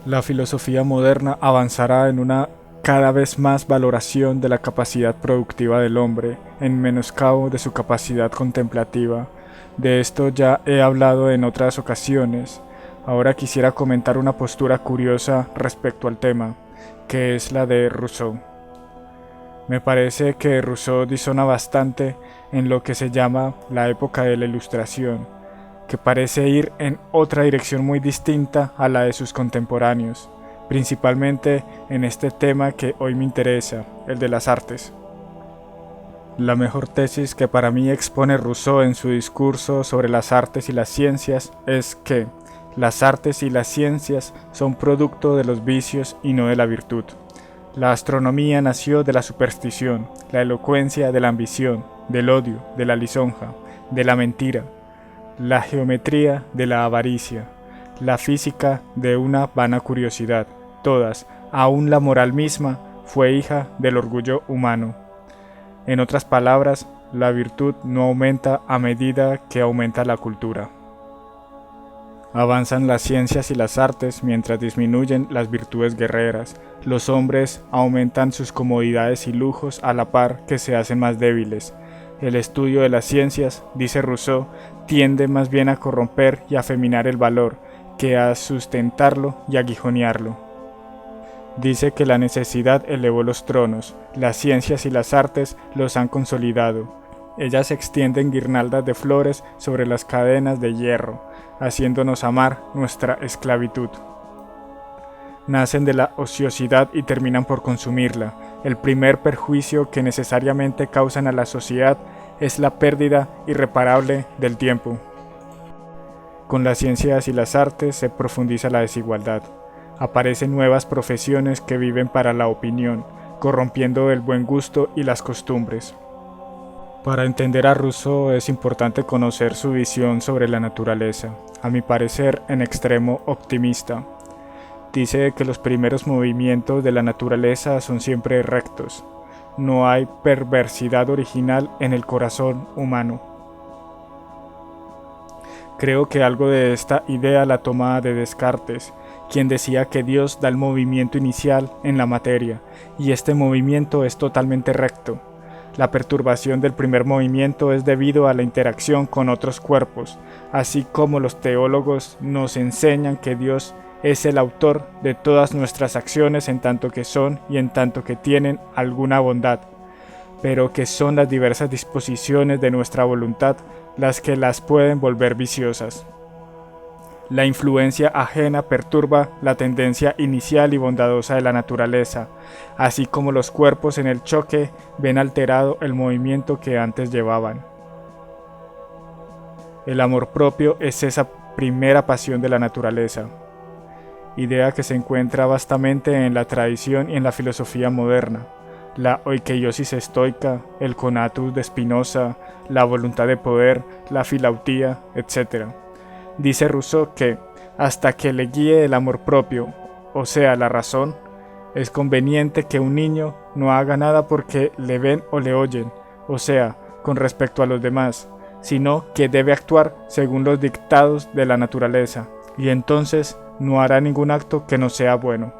La filosofía moderna avanzará en una cada vez más valoración de la capacidad productiva del hombre, en menoscabo de su capacidad contemplativa. De esto ya he hablado en otras ocasiones. Ahora quisiera comentar una postura curiosa respecto al tema, que es la de Rousseau. Me parece que Rousseau disona bastante en lo que se llama la época de la Ilustración, que parece ir en otra dirección muy distinta a la de sus contemporáneos, principalmente en este tema que hoy me interesa, el de las artes. La mejor tesis que para mí expone Rousseau en su discurso sobre las artes y las ciencias es que las artes y las ciencias son producto de los vicios y no de la virtud. La astronomía nació de la superstición, la elocuencia de la ambición, del odio, de la lisonja, de la mentira, la geometría de la avaricia, la física de una vana curiosidad. Todas, aun la moral misma, fue hija del orgullo humano. En otras palabras, la virtud no aumenta a medida que aumenta la cultura. Avanzan las ciencias y las artes mientras disminuyen las virtudes guerreras. Los hombres aumentan sus comodidades y lujos a la par que se hacen más débiles. El estudio de las ciencias, dice Rousseau, tiende más bien a corromper y afeminar el valor, que a sustentarlo y aguijonearlo. Dice que la necesidad elevó los tronos, las ciencias y las artes los han consolidado. Ellas extienden guirnaldas de flores sobre las cadenas de hierro, haciéndonos amar nuestra esclavitud. Nacen de la ociosidad y terminan por consumirla. El primer perjuicio que necesariamente causan a la sociedad es la pérdida irreparable del tiempo. Con las ciencias y las artes se profundiza la desigualdad. Aparecen nuevas profesiones que viven para la opinión, corrompiendo el buen gusto y las costumbres. Para entender a Rousseau es importante conocer su visión sobre la naturaleza, a mi parecer en extremo optimista. Dice que los primeros movimientos de la naturaleza son siempre rectos. No hay perversidad original en el corazón humano. Creo que algo de esta idea la toma de Descartes, quien decía que Dios da el movimiento inicial en la materia, y este movimiento es totalmente recto. La perturbación del primer movimiento es debido a la interacción con otros cuerpos, así como los teólogos nos enseñan que Dios es el autor de todas nuestras acciones en tanto que son y en tanto que tienen alguna bondad, pero que son las diversas disposiciones de nuestra voluntad las que las pueden volver viciosas. La influencia ajena perturba la tendencia inicial y bondadosa de la naturaleza, así como los cuerpos en el choque ven alterado el movimiento que antes llevaban. El amor propio es esa primera pasión de la naturaleza, idea que se encuentra vastamente en la tradición y en la filosofía moderna. La oikeiosis estoica, el conatus de Spinoza, la voluntad de poder, la filautía, etc. Dice Rousseau que, hasta que le guíe el amor propio, o sea, la razón, es conveniente que un niño no haga nada porque le ven o le oyen, o sea, con respecto a los demás, sino que debe actuar según los dictados de la naturaleza, y entonces no hará ningún acto que no sea bueno.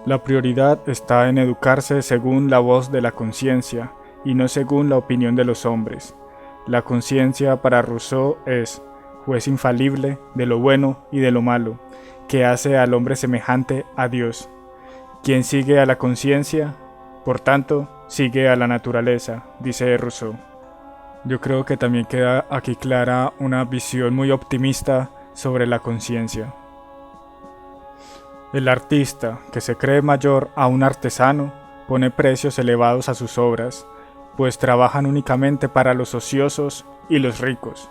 La prioridad está en educarse según la voz de la conciencia, y no según la opinión de los hombres. La conciencia para Rousseau es juez infalible de lo bueno y de lo malo, que hace al hombre semejante a Dios. Quien sigue a la conciencia, por tanto, sigue a la naturaleza, dice Rousseau. Yo creo que también queda aquí clara una visión muy optimista sobre la conciencia. El artista, que se cree mayor a un artesano, pone precios elevados a sus obras, pues trabajan únicamente para los ociosos y los ricos.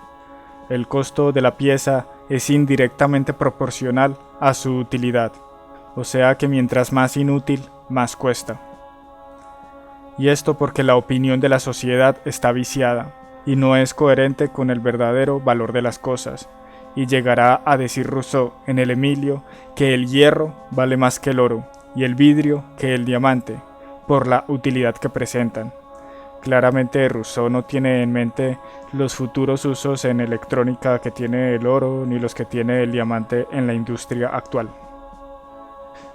El costo de la pieza es indirectamente proporcional a su utilidad, o sea que mientras más inútil, más cuesta. Y esto porque la opinión de la sociedad está viciada y no es coherente con el verdadero valor de las cosas, y llegará a decir Rousseau en el Emilio que el hierro vale más que el oro y el vidrio que el diamante, por la utilidad que presentan. Claramente Rousseau no tiene en mente los futuros usos en electrónica que tiene el oro ni los que tiene el diamante en la industria actual.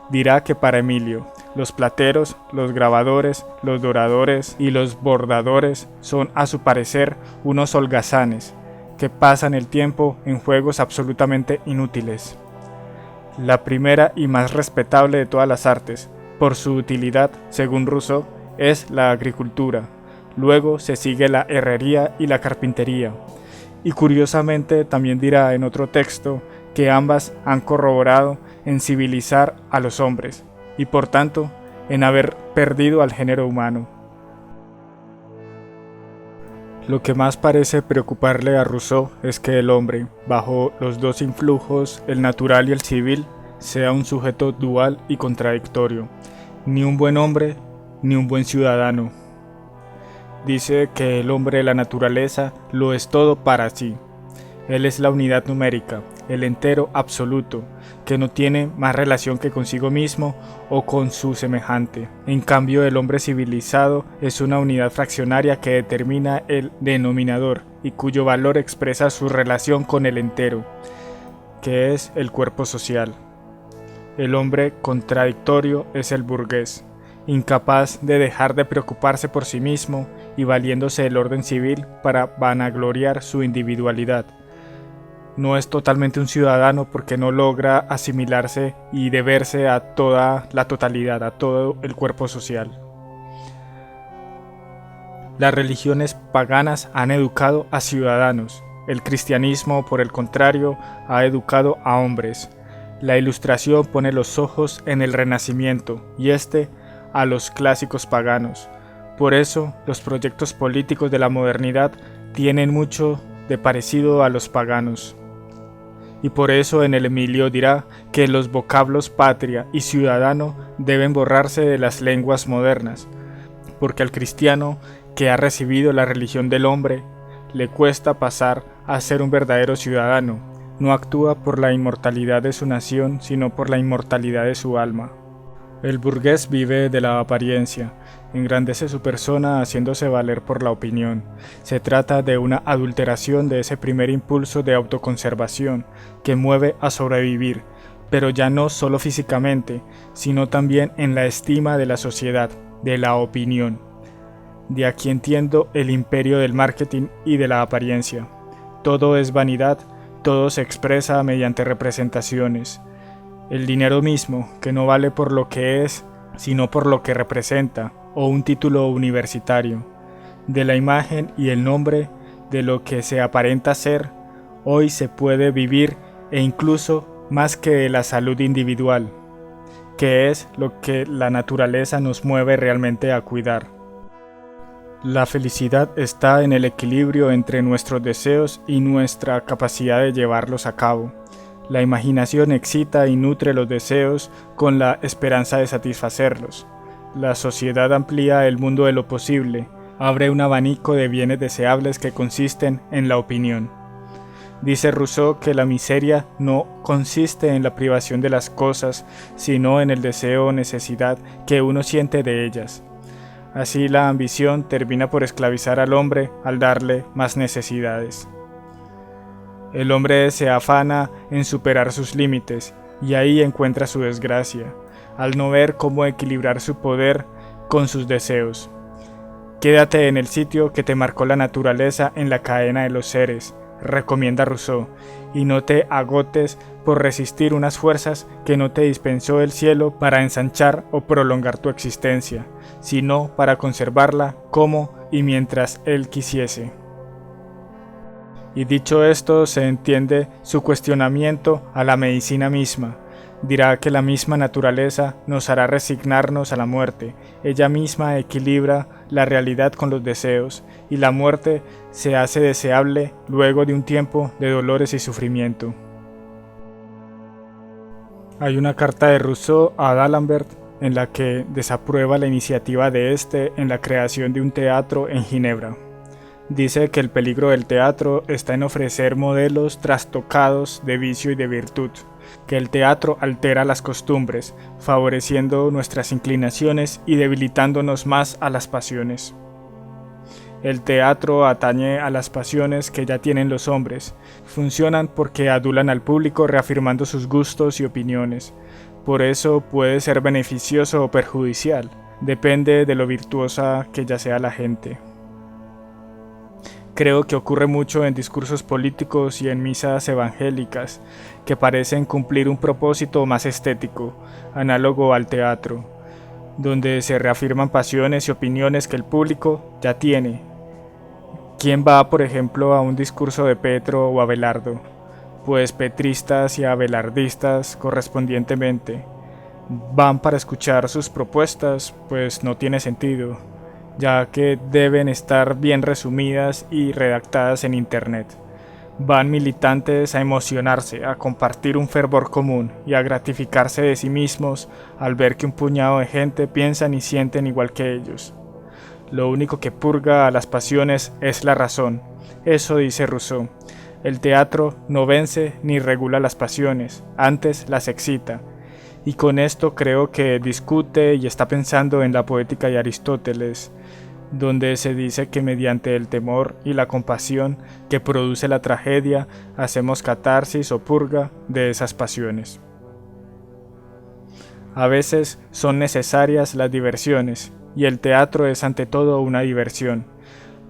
Dirá que para Emilio, los plateros, los grabadores, los doradores y los bordadores son a su parecer unos holgazanes que pasan el tiempo en juegos absolutamente inútiles. La primera y más respetable de todas las artes, por su utilidad, según Rousseau, es la agricultura. Luego se sigue la herrería y la carpintería. Y curiosamente también dirá en otro texto que ambas han corroborado en civilizar a los hombres y por tanto en haber perdido al género humano. Lo que más parece preocuparle a Rousseau es que el hombre, bajo los dos influjos, el natural y el civil, sea un sujeto dual y contradictorio, ni un buen hombre ni un buen ciudadano. Dice que el hombre de la naturaleza lo es todo para sí. Él es la unidad numérica, el entero absoluto, que no tiene más relación que consigo mismo o con su semejante. En cambio, el hombre civilizado es una unidad fraccionaria que determina el denominador y cuyo valor expresa su relación con el entero, que es el cuerpo social. El hombre contradictorio es el burgués, incapaz de dejar de preocuparse por sí mismo y valiéndose del orden civil para vanagloriar su individualidad. No es totalmente un ciudadano porque no logra asimilarse y deberse a toda la totalidad, a todo el cuerpo social. Las religiones paganas han educado a ciudadanos. El cristianismo, por el contrario, ha educado a hombres. La Ilustración pone los ojos en el Renacimiento y a los clásicos paganos. Por eso, los proyectos políticos de la modernidad tienen mucho de parecido a los paganos. Y por eso en el Emilio dirá que los vocablos patria y ciudadano deben borrarse de las lenguas modernas, porque al cristiano que ha recibido la religión del hombre le cuesta pasar a ser un verdadero ciudadano. No actúa por la inmortalidad de su nación, sino por la inmortalidad de su alma. El burgués vive de la apariencia, engrandece su persona haciéndose valer por la opinión. Se trata de una adulteración de ese primer impulso de autoconservación que mueve a sobrevivir, pero ya no solo físicamente, sino también en la estima de la sociedad, de la opinión. De aquí entiendo el imperio del marketing y de la apariencia. Todo es vanidad, todo se expresa mediante representaciones. El dinero mismo, que no vale por lo que es, sino por lo que representa, o un título universitario. De la imagen y el nombre de lo que se aparenta ser, hoy se puede vivir e incluso más que de la salud individual, que es lo que la naturaleza nos mueve realmente a cuidar. La felicidad está en el equilibrio entre nuestros deseos y nuestra capacidad de llevarlos a cabo. La imaginación excita y nutre los deseos con la esperanza de satisfacerlos. La sociedad amplía el mundo de lo posible, abre un abanico de bienes deseables que consisten en la opinión. Dice Rousseau que la miseria no consiste en la privación de las cosas, sino en el deseo o necesidad que uno siente de ellas. Así la ambición termina por esclavizar al hombre al darle más necesidades. El hombre se afana en superar sus límites y ahí encuentra su desgracia, al no ver cómo equilibrar su poder con sus deseos. Quédate en el sitio que te marcó la naturaleza en la cadena de los seres, recomienda Rousseau, y no te agotes por resistir unas fuerzas que no te dispensó el cielo para ensanchar o prolongar tu existencia, sino para conservarla como y mientras él quisiese. Y dicho esto, se entiende su cuestionamiento a la medicina misma. Dirá que la misma naturaleza nos hará resignarnos a la muerte. Ella misma equilibra la realidad con los deseos, y la muerte se hace deseable luego de un tiempo de dolores y sufrimiento. Hay una carta de Rousseau a D'Alembert en la que desaprueba la iniciativa de este en la creación de un teatro en Ginebra. Dice que el peligro del teatro está en ofrecer modelos trastocados de vicio y de virtud, que el teatro altera las costumbres, favoreciendo nuestras inclinaciones y debilitándonos más a las pasiones. El teatro atañe a las pasiones que ya tienen los hombres. Funcionan porque adulan al público reafirmando sus gustos y opiniones. Por eso puede ser beneficioso o perjudicial. Depende de lo virtuosa que ya sea la gente. Creo que ocurre mucho en discursos políticos y en misas evangélicas, que parecen cumplir un propósito más estético, análogo al teatro, donde se reafirman pasiones y opiniones que el público ya tiene. ¿Quién va, por ejemplo, a un discurso de Petro o Abelardo? Pues petristas y abelardistas correspondientemente. ¿Van para escuchar sus propuestas? Pues no tiene sentido, ya que deben estar bien resumidas y redactadas en internet. Van militantes a emocionarse, a compartir un fervor común y a gratificarse de sí mismos al ver que un puñado de gente piensan y sienten igual que ellos. Lo único que purga a las pasiones es la razón. Eso dice Rousseau. El teatro no vence ni regula las pasiones, antes las excita. Y con esto creo que discute y está pensando en la poética de Aristóteles, donde se dice que mediante el temor y la compasión que produce la tragedia, hacemos catarsis o purga de esas pasiones. A veces son necesarias las diversiones, y el teatro es ante todo una diversión,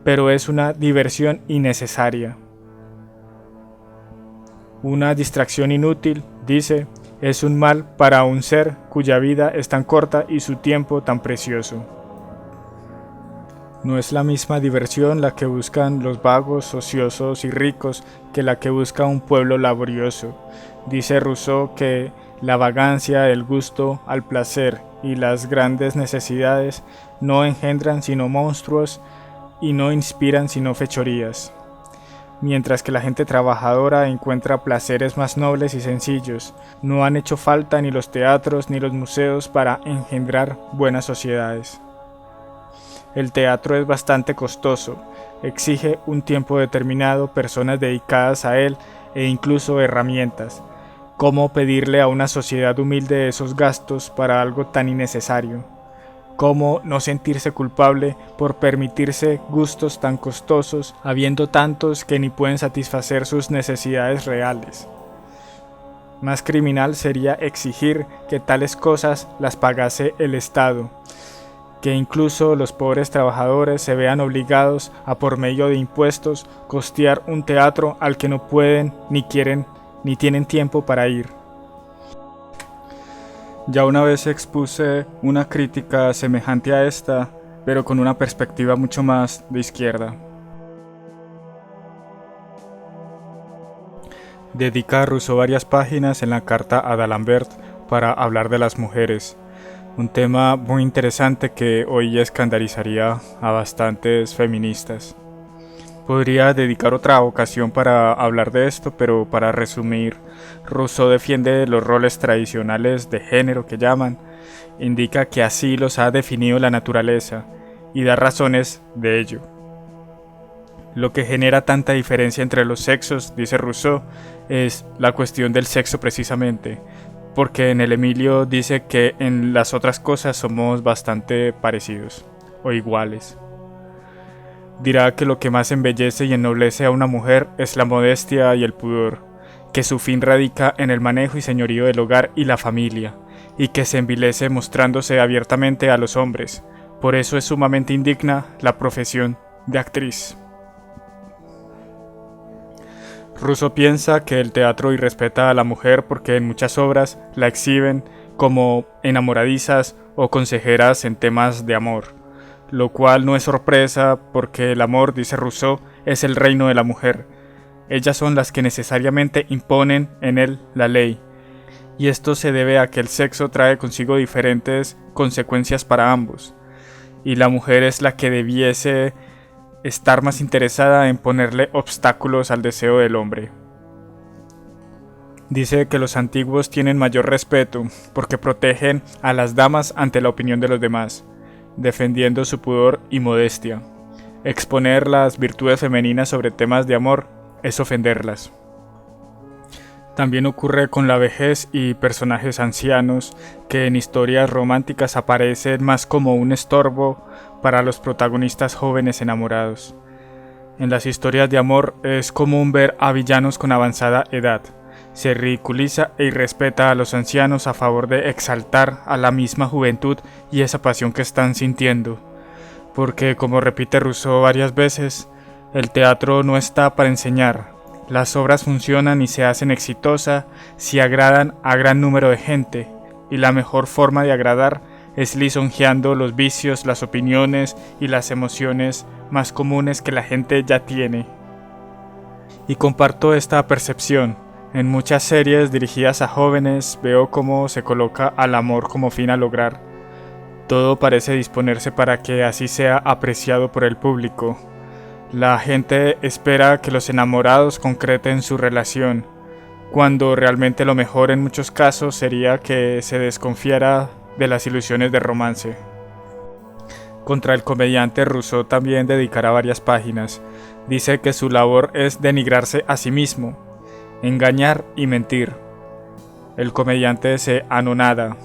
pero es una diversión innecesaria. Una distracción inútil, dice, es un mal para un ser cuya vida es tan corta y su tiempo tan precioso. No es la misma diversión la que buscan los vagos, ociosos y ricos que la que busca un pueblo laborioso. Dice Rousseau que la vagancia, el gusto al placer y las grandes necesidades no engendran sino monstruos y no inspiran sino fechorías. Mientras que la gente trabajadora encuentra placeres más nobles y sencillos, no han hecho falta ni los teatros ni los museos para engendrar buenas sociedades. El teatro es bastante costoso, exige un tiempo determinado, personas dedicadas a él e incluso herramientas. ¿Cómo pedirle a una sociedad humilde esos gastos para algo tan innecesario? ¿Cómo no sentirse culpable por permitirse gustos tan costosos, habiendo tantos que ni pueden satisfacer sus necesidades reales? Más criminal sería exigir que tales cosas las pagase el Estado, que incluso los pobres trabajadores se vean obligados a por medio de impuestos costear un teatro al que no pueden, ni quieren, ni tienen tiempo para ir. Ya una vez expuse una crítica semejante a esta, pero con una perspectiva mucho más de izquierda. Dedica a Rousseau varias páginas en la carta a D'Alembert para hablar de las mujeres, un tema muy interesante que hoy escandalizaría a bastantes feministas. Podría dedicar otra ocasión para hablar de esto, pero para resumir, Rousseau defiende los roles tradicionales de género que llaman, indica que así los ha definido la naturaleza y da razones de ello. Lo que genera tanta diferencia entre los sexos, dice Rousseau, es la cuestión del sexo precisamente, porque en el Emilio dice que en las otras cosas somos bastante parecidos o iguales. Dirá que lo que más embellece y ennoblece a una mujer es la modestia y el pudor, que su fin radica en el manejo y señorío del hogar y la familia, y que se envilece mostrándose abiertamente a los hombres. Por eso es sumamente indigna la profesión de actriz. Rousseau piensa que el teatro irrespeta a la mujer porque en muchas obras la exhiben como enamoradizas o consejeras en temas de amor, lo cual no es sorpresa porque el amor, dice Rousseau, es el reino de la mujer. Ellas son las que necesariamente imponen en él la ley, y esto se debe a que el sexo trae consigo diferentes consecuencias para ambos, y la mujer es la que debiese estar más interesada en ponerle obstáculos al deseo del hombre. Dice que los antiguos tienen mayor respeto porque protegen a las damas ante la opinión de los demás, defendiendo su pudor y modestia. Exponer las virtudes femeninas sobre temas de amor es ofenderlas. También ocurre con la vejez y personajes ancianos que en historias románticas aparecen más como un estorbo para los protagonistas jóvenes enamorados. En las historias de amor es común ver a villanos con avanzada edad. Se ridiculiza e irrespeta a los ancianos a favor de exaltar a la misma juventud y esa pasión que están sintiendo. Porque, como repite Rousseau varias veces, el teatro no está para enseñar. Las obras funcionan y se hacen exitosas si agradan a gran número de gente, y la mejor forma de agradar es lisonjeando los vicios, las opiniones y las emociones más comunes que la gente ya tiene. Y comparto esta percepción. En muchas series dirigidas a jóvenes veo cómo se coloca al amor como fin a lograr. Todo parece disponerse para que así sea apreciado por el público. La gente espera que los enamorados concreten su relación, cuando realmente lo mejor en muchos casos sería que se desconfiara de las ilusiones de romance. Contra el comediante Rousseau también dedicará varias páginas. Dice que su labor es denigrarse a sí mismo, engañar y mentir. El comediante se anonada,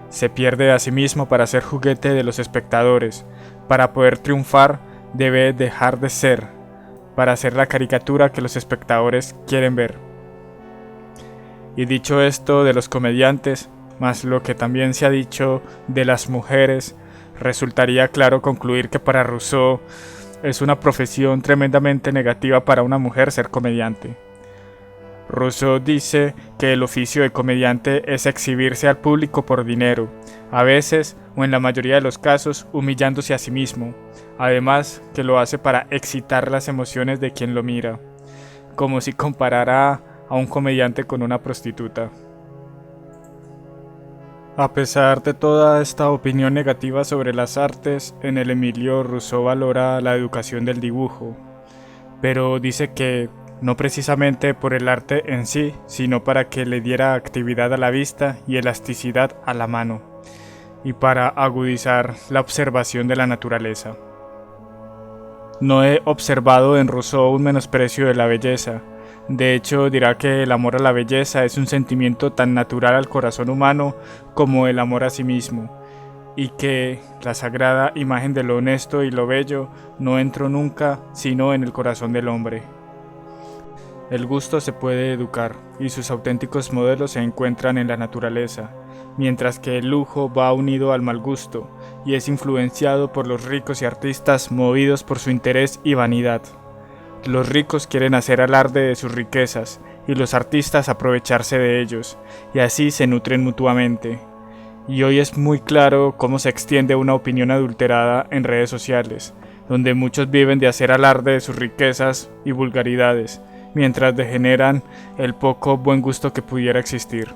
se pierde a sí mismo para ser juguete de los espectadores. Para poder triunfar debe dejar de ser, para ser la caricatura que los espectadores quieren ver. Y dicho esto de los comediantes, más lo que también se ha dicho de las mujeres, resultaría claro concluir que para Rousseau es una profesión tremendamente negativa para una mujer ser comediante. Rousseau dice que el oficio de comediante es exhibirse al público por dinero, a veces o en la mayoría de los casos humillándose a sí mismo, además que lo hace para excitar las emociones de quien lo mira, como si comparara a un comediante con una prostituta. A pesar de toda esta opinión negativa sobre las artes, en el Emilio Rousseau valora la educación del dibujo, pero dice que no precisamente por el arte en sí, sino para que le diera actividad a la vista y elasticidad a la mano, y para agudizar la observación de la naturaleza. No he observado en Rousseau un menosprecio de la belleza. De hecho, dirá que el amor a la belleza es un sentimiento tan natural al corazón humano como el amor a sí mismo, y que la sagrada imagen de lo honesto y lo bello no entró nunca sino en el corazón del hombre. El gusto se puede educar, y sus auténticos modelos se encuentran en la naturaleza, mientras que el lujo va unido al mal gusto, y es influenciado por los ricos y artistas movidos por su interés y vanidad. Los ricos quieren hacer alarde de sus riquezas, y los artistas aprovecharse de ellos, y así se nutren mutuamente. Y hoy es muy claro cómo se extiende una opinión adulterada en redes sociales, donde muchos viven de hacer alarde de sus riquezas y vulgaridades, mientras degeneran el poco buen gusto que pudiera existir.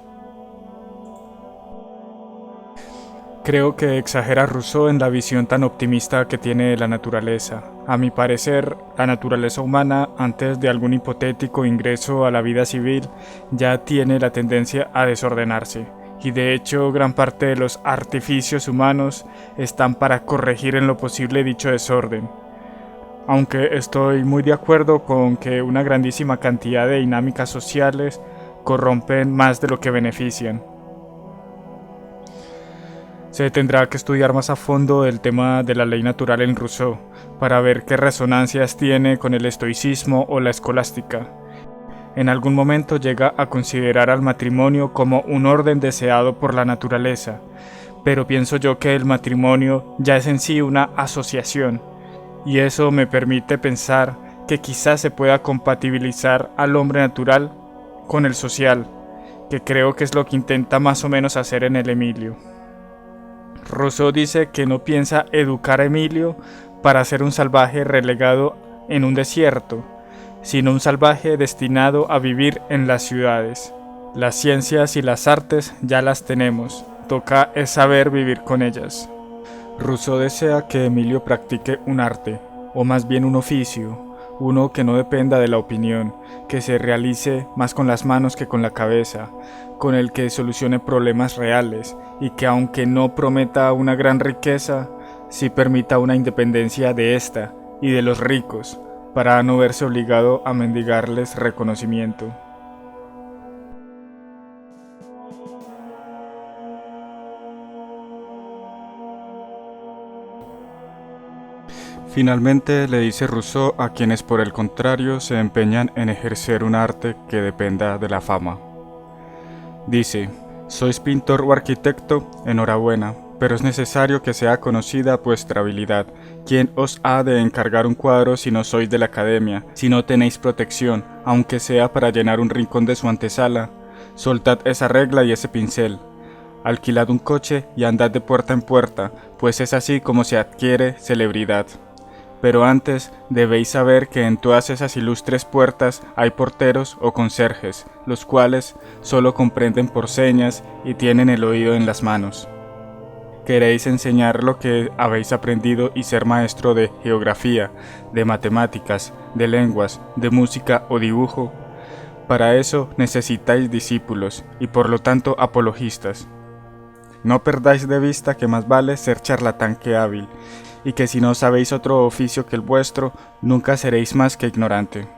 Creo que exagera Rousseau en la visión tan optimista que tiene de la naturaleza. A mi parecer, la naturaleza humana, antes de algún hipotético ingreso a la vida civil, ya tiene la tendencia a desordenarse, y de hecho gran parte de los artificios humanos están para corregir en lo posible dicho desorden. Aunque estoy muy de acuerdo con que una grandísima cantidad de dinámicas sociales corrompen más de lo que benefician. Se tendrá que estudiar más a fondo el tema de la ley natural en Rousseau, para ver qué resonancias tiene con el estoicismo o la escolástica. En algún momento llega a considerar al matrimonio como un orden deseado por la naturaleza, pero pienso yo que el matrimonio ya es en sí una asociación, y eso me permite pensar que quizás se pueda compatibilizar al hombre natural con el social, que creo que es lo que intenta más o menos hacer en el Emilio. Rousseau dice que no piensa educar a Emilio para ser un salvaje relegado en un desierto, sino un salvaje destinado a vivir en las ciudades. Las ciencias y las artes ya las tenemos, toca es saber vivir con ellas. Rousseau desea que Emilio practique un arte, o más bien un oficio, uno que no dependa de la opinión, que se realice más con las manos que con la cabeza, con el que solucione problemas reales, y que aunque no prometa una gran riqueza, sí permita una independencia de ésta y de los ricos, para no verse obligado a mendigarles reconocimiento. Finalmente le dice Rousseau a quienes por el contrario se empeñan en ejercer un arte que dependa de la fama. Dice: sois pintor o arquitecto, enhorabuena, pero es necesario que sea conocida vuestra habilidad. ¿Quién os ha de encargar un cuadro si no sois de la academia, si no tenéis protección, aunque sea para llenar un rincón de su antesala? Soltad esa regla y ese pincel. Alquilad un coche y andad de puerta en puerta, pues es así como se adquiere celebridad. Pero antes debéis saber que en todas esas ilustres puertas hay porteros o conserjes, los cuales solo comprenden por señas y tienen el oído en las manos. ¿Queréis enseñar lo que habéis aprendido y ser maestro de geografía, de matemáticas, de lenguas, de música o dibujo? Para eso necesitáis discípulos y por lo tanto apologistas. No perdáis de vista que más vale ser charlatán que hábil, y que si no sabéis otro oficio que el vuestro, nunca seréis más que ignorante.